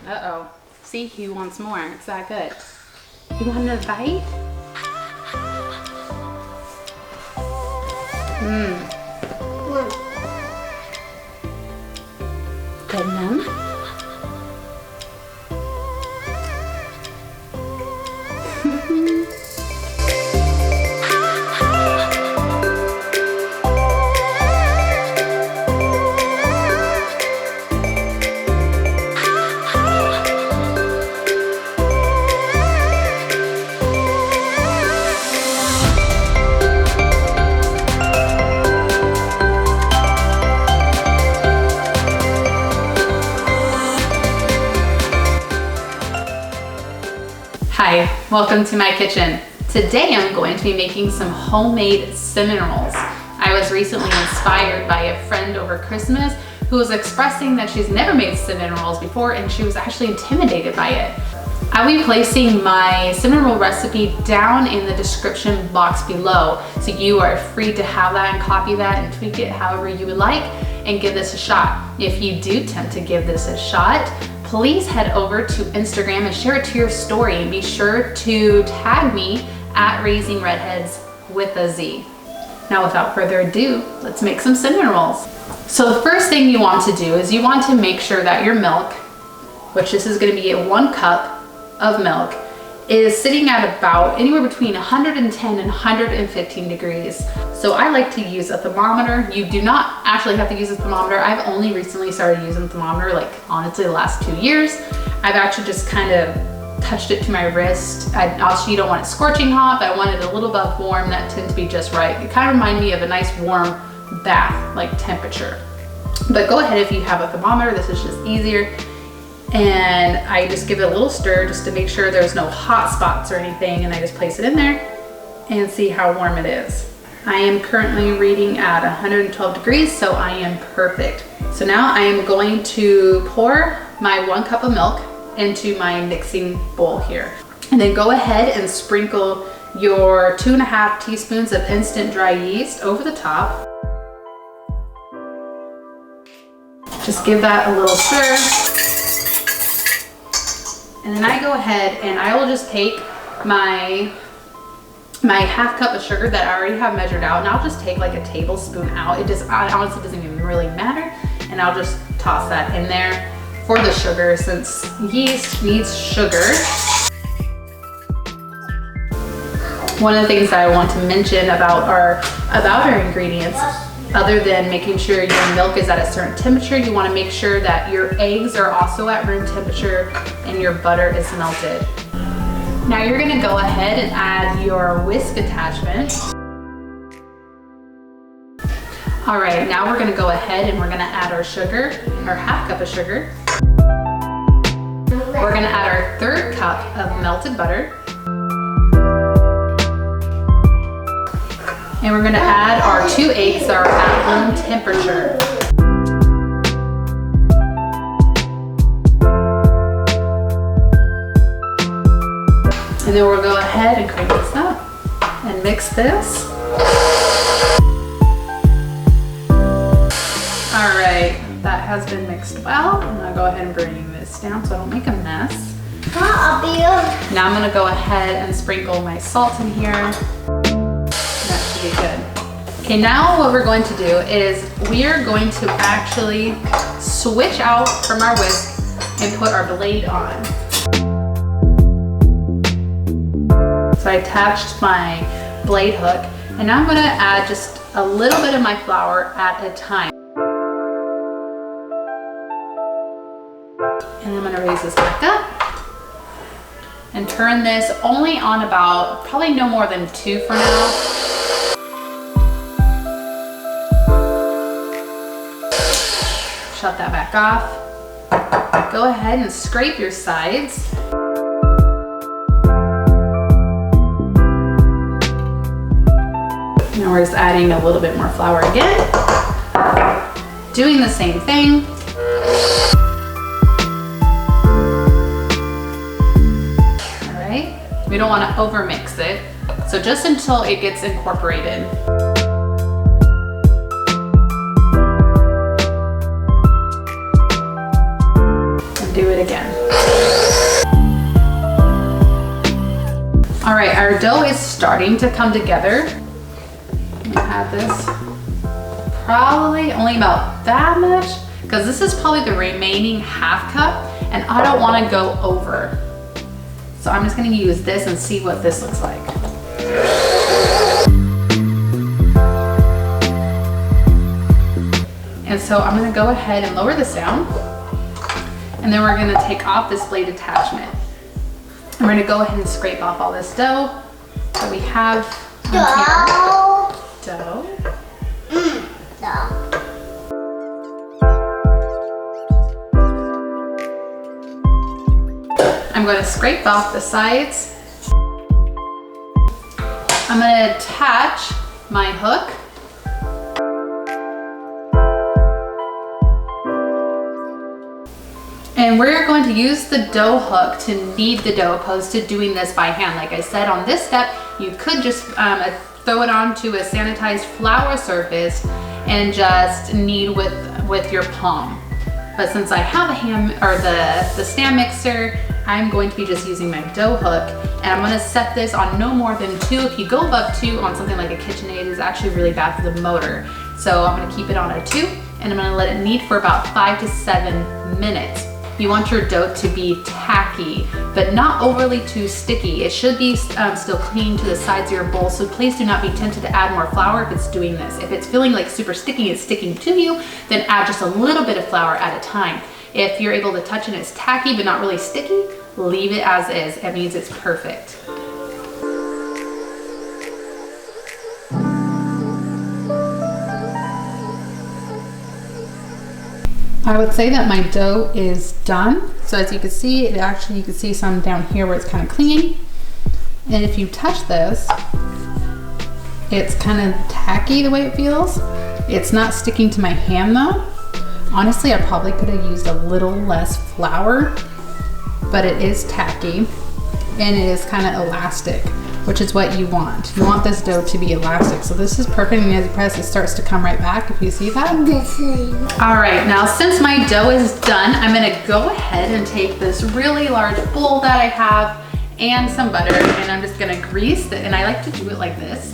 Uh-oh. See, he wants more. It's that good. You want another bite? Good enough? Hi, welcome to my kitchen. Today I'm going to be making some homemade cinnamon rolls. I was recently inspired by a friend over Christmas who was expressing that she's never made cinnamon rolls before and she was actually intimidated by it. I'll be placing my cinnamon roll recipe down in the description box below, so you are free to have that and copy that and tweak it however you would like and give this a shot. If you do attempt to give this a shot, please head over to Instagram and share it to your story, and be sure to tag me at Raising Redheads with a Z. Now without further ado, let's make some cinnamon rolls. So the first thing you want to do is you want to make sure that your milk, which this is going to be 1 cup of milk, is sitting at about anywhere between 110 and 115 degrees. So I like to use a thermometer. You do not actually have to use a thermometer. I've only recently started using a thermometer, like honestly the last 2 years. I've actually just kind of touched it to my wrist. Also, you don't want it scorching hot, but I want it a little above warm. That tends to be just right. It kind of reminds me of a nice warm bath, like temperature. But go ahead if you have a thermometer, this is just easier. And I just give it a little stir just to make sure there's no hot spots or anything, and I just place it in there and see how warm it is. I am currently reading at 112 degrees, so I am perfect. So now I am going to pour my 1 cup of milk into my mixing bowl here. And then go ahead and sprinkle your 2.5 teaspoons of instant dry yeast over the top. Just give that a little stir. And then I go ahead and I will just take my 1/2 cup of sugar that I already have measured out, and I'll just take like a tablespoon out. It honestly doesn't even really matter. And I'll just toss that in there for the sugar, since yeast needs sugar. One of the things that I want to mention about our ingredients, other than making sure your milk is at a certain temperature, you want to make sure that your eggs are also at room temperature and your butter is melted. Now you're going to go ahead and add your whisk attachment. All right, now we're going to go ahead and we're going to add our sugar, our 1/2 cup of sugar. We're going to add our 1/3 cup of melted butter. And we're going to add our 2 eggs that are at room temperature. And then we'll go ahead and crank this up and mix this. All right, that has been mixed well. I'm going to go ahead and bring this down so I don't make a mess. Now I'm going to go ahead and sprinkle my salt in here. Be good. Okay, now what we're going to do is we are going to actually switch out from our whisk and put our blade on. So I attached my blade hook, and now I'm going to add just a little bit of my flour at a time. And I'm going to raise this back up and turn this only on about, probably no more than 2 for now. Shut that back off. Go ahead and scrape your sides. Now we're just adding a little bit more flour again. Doing the same thing. All right, we don't want to over mix it. So just until it gets incorporated. to do it again. All right, our dough is starting to come together. I'm gonna add this probably only about that much, because this is probably the remaining half cup and I don't want to go over. So I'm just going to use this and see what this looks like. And so I'm going to go ahead and lower this down, and then we're going to take off this blade attachment. I'm going to go ahead and scrape off all this dough that we have on here. Dough. I'm going to scrape off the sides. I'm going to attach my hook. And we're going to use the dough hook to knead the dough opposed to doing this by hand. Like I said, on this step, you could just throw it onto a sanitized flour surface and just knead with your palm. But since I have a hand or the stand mixer, I'm going to be just using my dough hook, and I'm going to set this on no more than 2. If you go above 2 on something like a KitchenAid, it's actually really bad for the motor. So I'm going to keep it on a 2, and I'm going to let it knead for about 5 to 7 minutes. You want your dough to be tacky, but not overly too sticky. It should be still clean to the sides of your bowl, so please do not be tempted to add more flour if it's doing this. If it's feeling like super sticky and sticking to you, then add just a little bit of flour at a time. If you're able to touch it and it's tacky but not really sticky, leave it as is. It means it's perfect. I would say that my dough is done. So as you can see, you can see some down here where it's kind of clinging. And if you touch this, it's kind of tacky the way it feels. It's not sticking to my hand though. Honestly, I probably could have used a little less flour, but it is tacky and it is kind of elastic, which is what you want. You want this dough to be elastic. So this is perfect, and as you press, it starts to come right back, if you see that. All right, now since my dough is done, I'm gonna go ahead and take this really large bowl that I have and some butter, and I'm just gonna grease it, and I like to do it like this.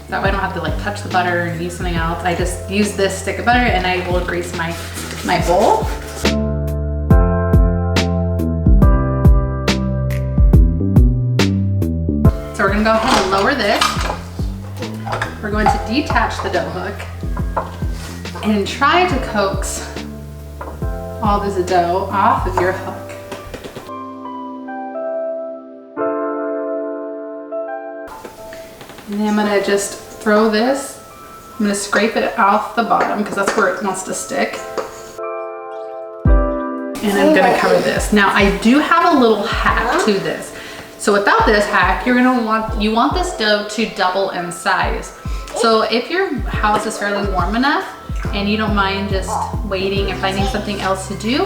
That way I don't have to like touch the butter and use something else. I just use this stick of butter and I will grease my bowl. So we're gonna go ahead and lower this. We're going to detach the dough hook and try to coax all this dough off of your hook. And then I'm gonna just throw this. I'm gonna scrape it off the bottom because that's where it wants to stick. And I'm gonna cover this. Now I do have a little hack to this. So without this hack, you want this dough to double in size. So if your house is fairly warm enough and you don't mind just waiting and finding something else to do,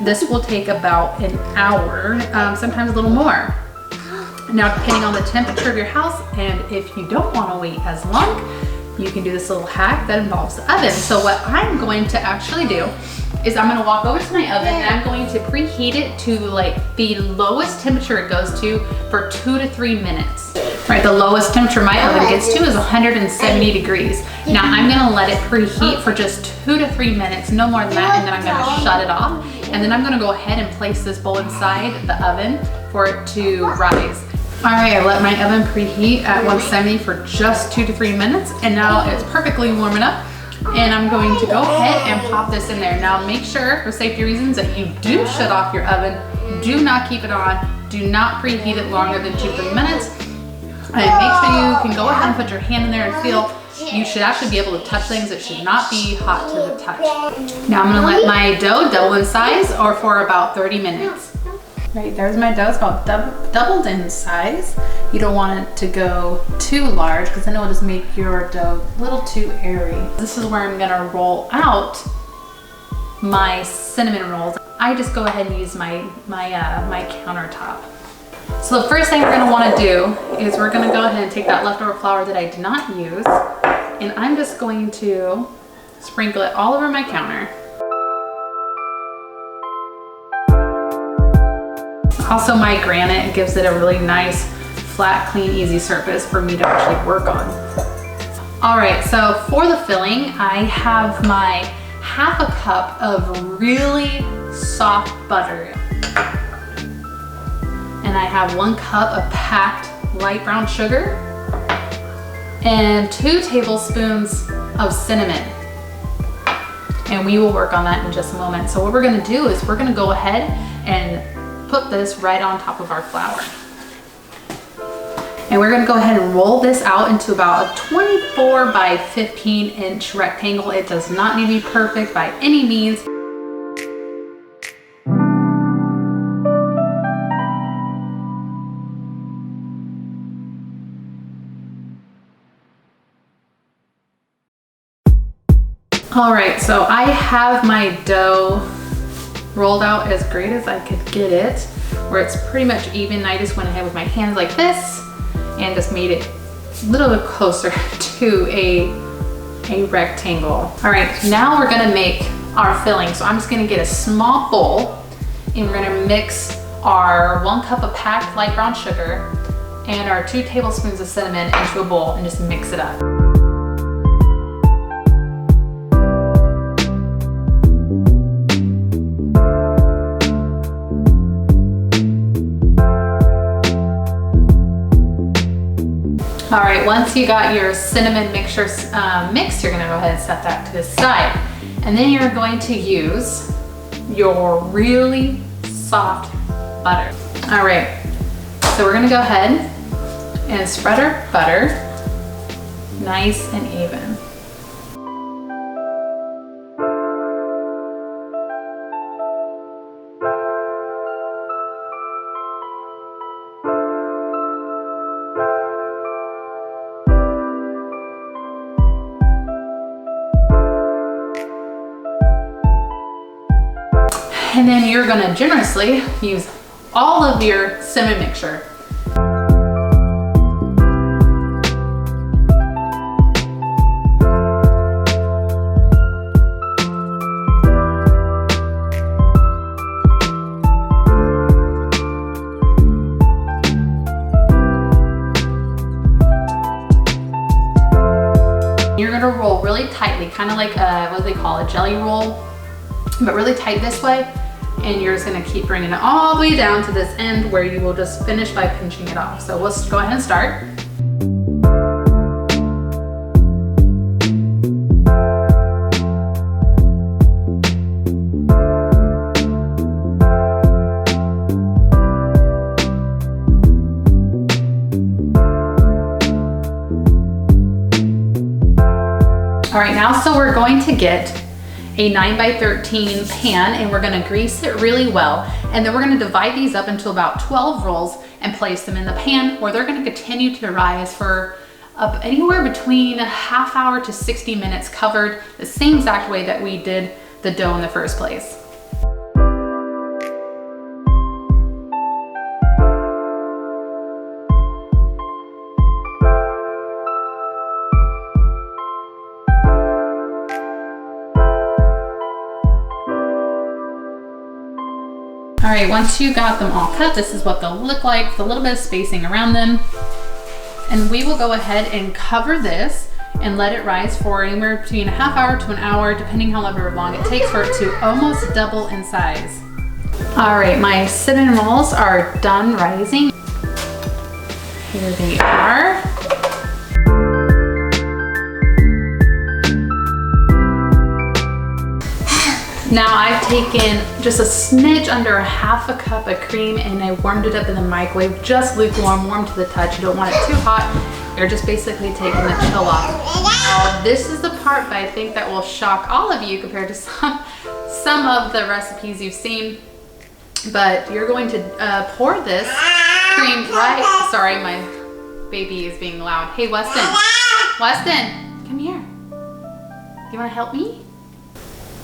this will take about an hour, sometimes a little more. Now, depending on the temperature of your house, and if you don't want to wait as long, you can do this little hack that involves the oven. So what I'm going to actually do is I'm gonna walk over to my oven and I'm going to preheat it to like the lowest temperature it goes to for 2 to 3 minutes. Right, the lowest temperature my oven gets to is 170 degrees. Now I'm gonna let it preheat for just 2 to 3 minutes, no more than that, and then I'm gonna shut it off. And then I'm gonna go ahead and place this bowl inside the oven for it to rise. All right, I let my oven preheat at 170 for just 2 to 3 minutes, and now it's perfectly warm enough. And I'm going to go ahead and pop this in there. Now make sure, for safety reasons, that you do shut off your oven. Do not keep it on. Do not preheat it longer than 2 to 3 minutes. And make sure you can go ahead and put your hand in there and feel. You should actually be able to touch things. It should not be hot to the touch. Now I'm gonna let my dough double in size, or for about 30 minutes. Right, there's my dough. It's about doubled in size. You don't want it to go too large because then it will just make your dough a little too airy. This is where I'm gonna roll out my cinnamon rolls. I just go ahead and use my countertop. So the first thing we're gonna wanna do is we're gonna go ahead and take that leftover flour that I did not use, and I'm just going to sprinkle it all over my counter. Also, my granite gives it a really nice, flat, clean, easy surface for me to actually work on. All right, so for the filling, I have my half a cup of really soft butter. And I have 1 cup of packed light brown sugar and 2 tablespoons of cinnamon. And we will work on that in just a moment. So what we're gonna do is we're gonna go ahead and put this right on top of our flour. And we're gonna go ahead and roll this out into about a 24 by 15 inch rectangle. It does not need to be perfect by any means. All right, so I have my dough rolled out as great as I could get it, where it's pretty much even. I just went ahead with my hands like this and just made it a little bit closer to a rectangle. All right, now we're gonna make our filling. So I'm just gonna get a small bowl and we're gonna mix our 1 cup of packed light brown sugar and our 2 tablespoons of cinnamon into a bowl and just mix it up. All right, once you got your cinnamon mixture mixed, you're gonna go ahead and set that to the side. And then you're going to use your really soft butter. All right, so we're gonna go ahead and spread our butter nice and even. And then you're gonna generously use all of your cinnamon mixture. You're gonna roll really tightly, kind of like what do they call a jelly roll, but really tight this way. And you're just gonna keep bringing it all the way down to this end where you will just finish by pinching it off. So let's go ahead and start. All right, now so we're going to get a 9 by 13 pan and we're gonna grease it really well. And then we're gonna divide these up into about 12 rolls and place them in the pan where they're gonna continue to rise for anywhere between a half hour to 60 minutes covered, the same exact way that we did the dough in the first place. All right, once you got them all cut, this is what they'll look like with a little bit of spacing around them. And we will go ahead and cover this and let it rise for anywhere between a half hour to an hour, depending however long it takes for it to almost double in size. All right, my cinnamon rolls are done rising. Here they are. Now I've taken just a smidge under a half a cup of cream and I warmed it up in the microwave, just lukewarm, warm to the touch. You don't want it too hot. You're just basically taking the chill off. Now this is the part that I think that will shock all of you compared to some of the recipes you've seen. But you're going to pour this cream right, sorry, my baby is being loud. Hey, Weston, come here. You wanna help me?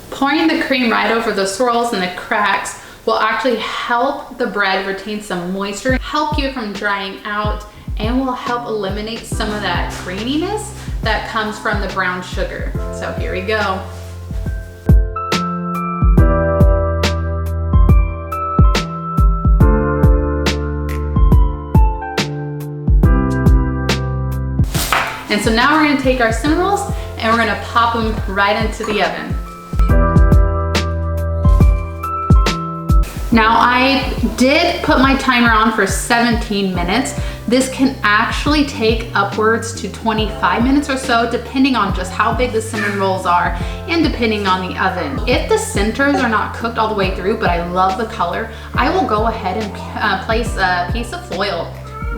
Pouring the cream right over the swirls and the cracks will actually help the bread retain some moisture, help you from drying out, and will help eliminate some of that graininess that comes from the brown sugar. So here we go. And so now we're gonna take our cinnamon rolls and we're gonna pop them right into the oven. Now I did put my timer on for 17 minutes. This can actually take upwards to 25 minutes or so, depending on just how big the cinnamon rolls are and depending on the oven. If the centers are not cooked all the way through, but I love the color, I will go ahead and place a piece of foil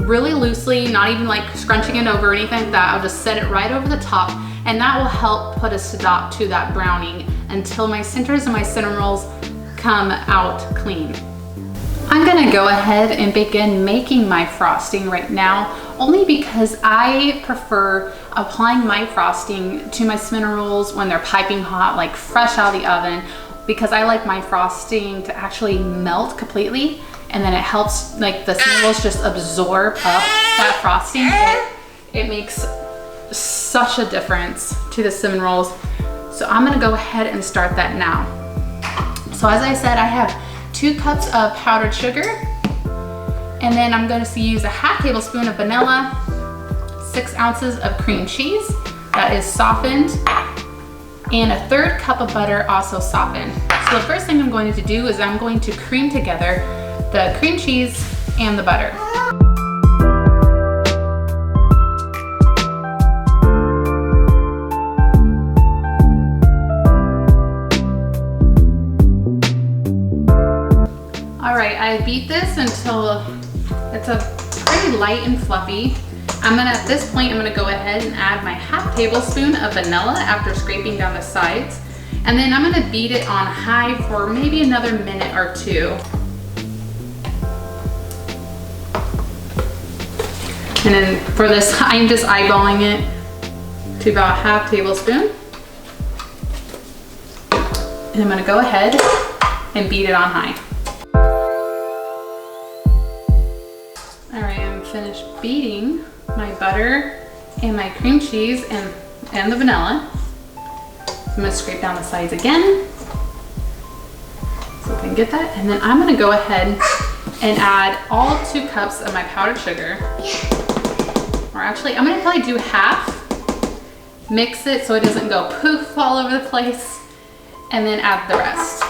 really loosely, not even like scrunching it over or anything like that. I'll just set it right over the top, and that will help put a stop to that browning until my centers and my cinnamon rolls come out clean. I'm gonna go ahead and begin making my frosting right now, only because I prefer applying my frosting to my cinnamon rolls when they're piping hot, like fresh out of the oven, because I like my frosting to actually melt completely, and then it helps like the cinnamon rolls just absorb up that frosting. It makes such a difference to the cinnamon rolls. So I'm gonna go ahead and start that now. So as I said, I have 2 cups of powdered sugar, and then I'm going to use a ½ tablespoon of vanilla, 6 ounces of cream cheese that is softened, and a 1/3 cup of butter also softened. So the first thing I'm going to do is I'm going to cream together the cream cheese and the butter. I beat this until it's a pretty light and fluffy. At this point, I'm gonna go ahead and add my ½ tablespoon of vanilla after scraping down the sides. And then I'm gonna beat it on high for maybe another minute or 2. And then for this, I'm just eyeballing it to about ½ tablespoon. And I'm gonna go ahead and beat it on high. All right, I'm finished beating my butter and my cream cheese and the vanilla. I'm gonna scrape down the sides again so I can get that. And then I'm gonna go ahead and add all 2 cups of my powdered sugar. Or actually, I'm gonna probably do half, mix it so it doesn't go poof all over the place, and then add the rest.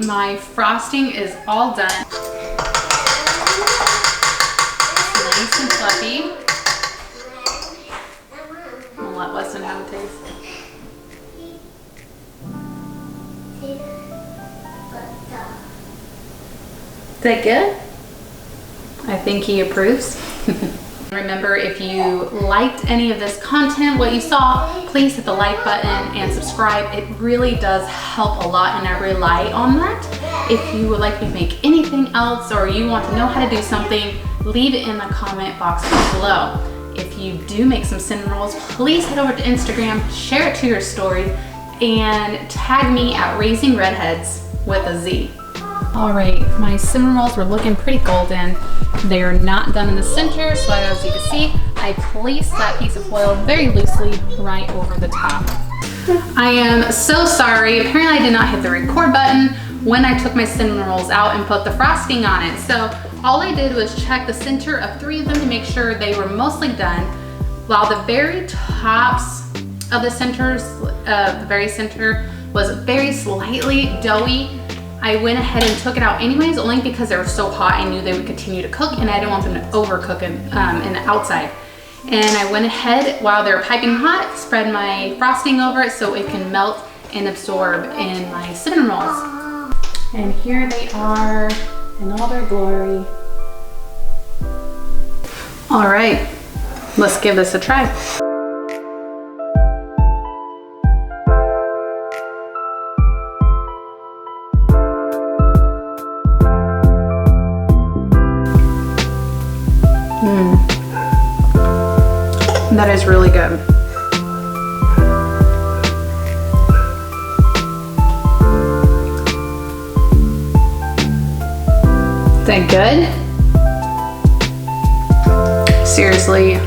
My frosting is all done. Nice and fluffy. I'll let Weston have a taste. Is that good? I think he approves. Remember, if you liked any of this content, what you saw, please hit the like button and subscribe. It really does help a lot, and I rely on that. If you would like me to make anything else, or you want to know how to do something, leave it in the comment box below. If you do make some cinnamon rolls, please head over to Instagram, share it to your story, and tag me at Raising Redheads with a Z. All right, my cinnamon rolls were looking pretty golden. They are not done in the center, so as you can see, I placed that piece of foil very loosely right over the top. I am so sorry. Apparently I did not hit the record button when I took my cinnamon rolls out and put the frosting on it. So all I did was check the center of 3 of them to make sure they were mostly done, while the very tops of the centers, the very center was very slightly doughy. I went ahead and took it out anyways, only because they were so hot. I knew they would continue to cook, and I didn't want them to overcook in the outside. And I went ahead, while they were piping hot, spread my frosting over it so it can melt and absorb in my cinnamon rolls. And here they are in all their glory. All right, let's give this a try. That is really good. Is that good? Seriously,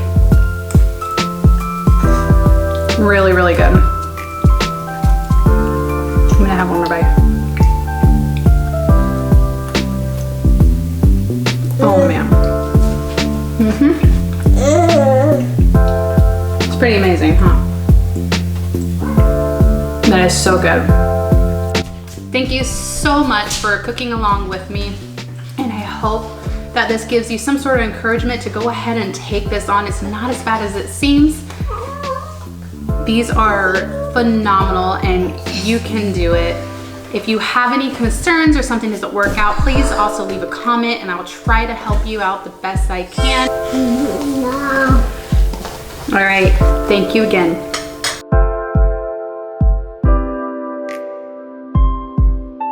really, really good. I'm gonna have one more bite. Oh man. It's pretty amazing, huh? That is so good. Thank you so much for cooking along with me, and I hope that this gives you some sort of encouragement to go ahead and take this on. It's not as bad as it seems. These are phenomenal and you can do it. If you have any concerns or something doesn't work out, please also leave a comment and I'll try to help you out the best I can. All right, thank you again.